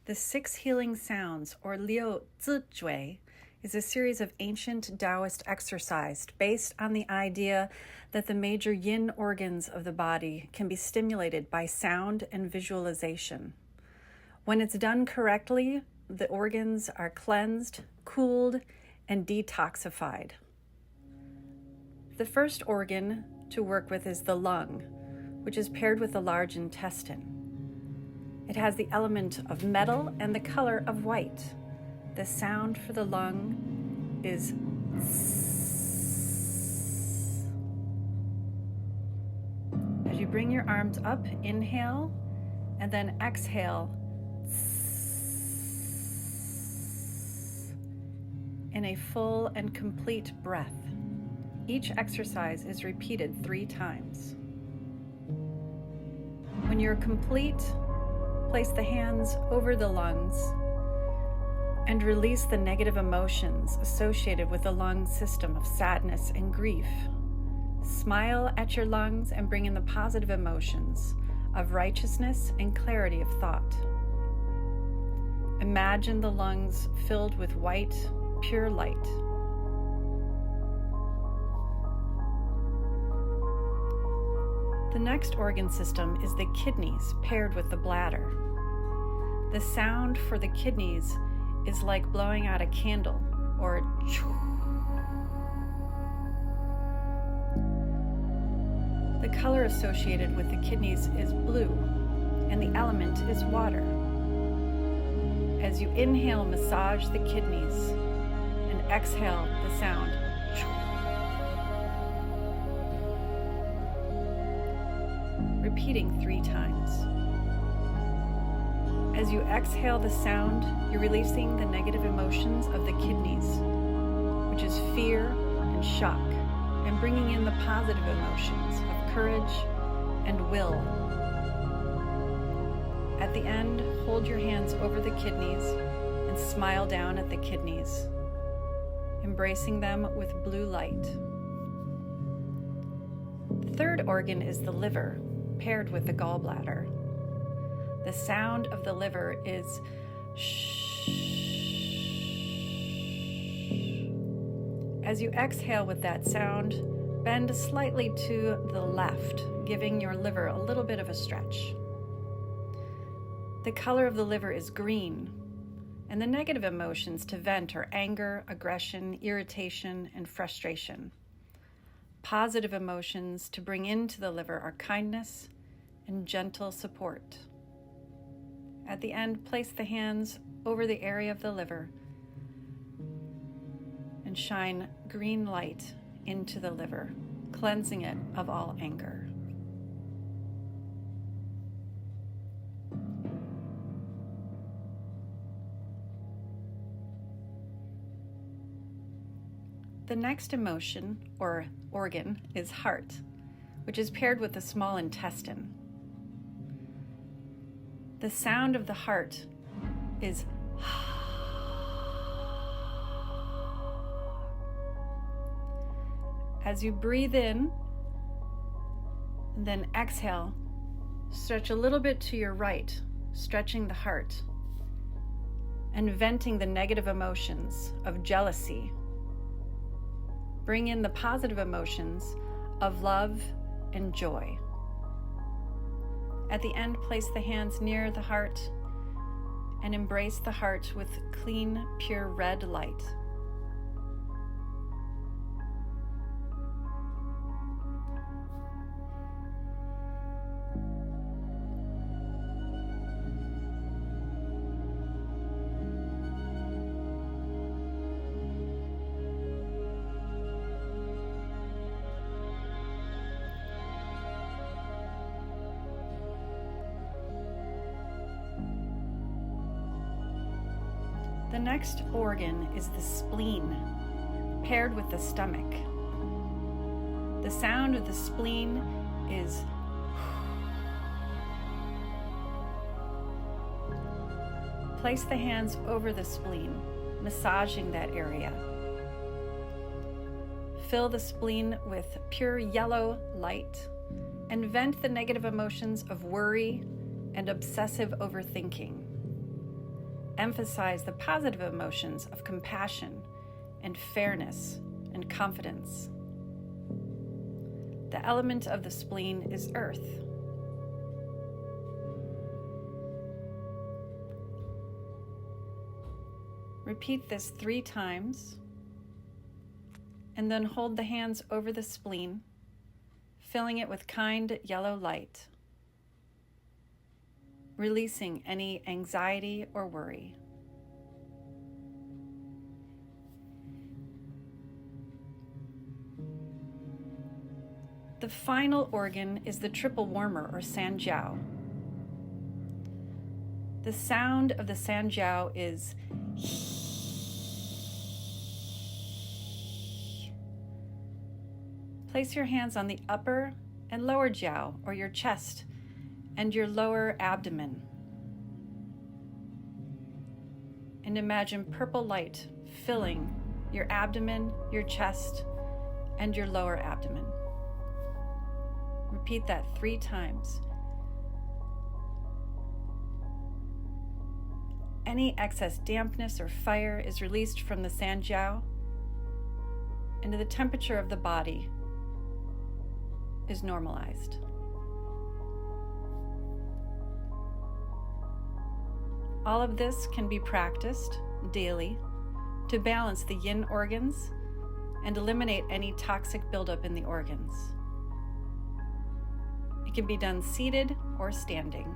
The Six Healing Sounds, or Liu Zizhui, is a series of ancient Taoist exercise based on the idea that the major yin organs of the body can be stimulated by sound and visualization. When it's done correctly, the organs are cleansed, cooled, and detoxified. The first organ to work with is the lung, which is paired with the large intestine. It has the element of metal and the color of white. The sound for the lung is tss. As you bring your arms up, inhale, and then exhale tss, in a full and complete breath. Each exercise is repeated 3 times. When you're complete, place the hands over the lungs and release the negative emotions associated with the lung system of sadness and grief. Smile at your lungs and bring in the positive emotions of righteousness and clarity of thought. Imagine the lungs filled with white, pure light. The next organ system is the kidneys paired with the bladder. The sound for the kidneys is like blowing out a candle, or the color associated with the kidneys is blue, and the element is water. As you inhale, massage the kidneys, and exhale the sound. Repeating 3 times. As you exhale the sound, you're releasing the negative emotions of the kidneys, which is fear and shock, and bringing in the positive emotions of courage and will. At the end, hold your hands over the kidneys and smile down at the kidneys, embracing them with blue light. The third organ is the liver, paired with the gallbladder. The sound of the liver is shh. As you exhale with that sound, bend slightly to the left, giving your liver a little bit of a stretch. The color of the liver is green, and the negative emotions to vent are anger, aggression, irritation, and frustration. Positive emotions to bring into the liver are kindness and gentle support. At the end, place the hands over the area of the liver and shine green light into the liver, cleansing it of all anger. The next emotion, or organ, is heart, which is paired with the small intestine. The sound of the heart is as you breathe in and then exhale, stretch a little bit to your right, stretching the heart and venting the negative emotions of jealousy. Bring in the positive emotions of love and joy. At the end, place the hands near the heart and embrace the heart with clean, pure red light. The next organ is the spleen, paired with the stomach. The sound of the spleen is place the hands over the spleen, massaging that area. Fill the spleen with pure yellow light and vent the negative emotions of worry and obsessive overthinking. emphasize the positive emotions of compassion and fairness and confidence. The element of the spleen is earth. Repeat this 3 times, and then hold the hands over the spleen, filling it with kind yellow light, releasing any anxiety or worry. The final organ is the triple warmer, or sanjiao. The sound of the sanjiao is Place your hands on the upper and lower jiao, or your chest, and your lower abdomen. And imagine purple light filling your abdomen, your chest, and your lower abdomen. Repeat that 3 times. Any excess dampness or fire is released from the sanjiao, and the temperature of the body is normalized. All of this can be practiced daily to balance the yin organs and eliminate any toxic buildup in the organs. It can be done seated or standing.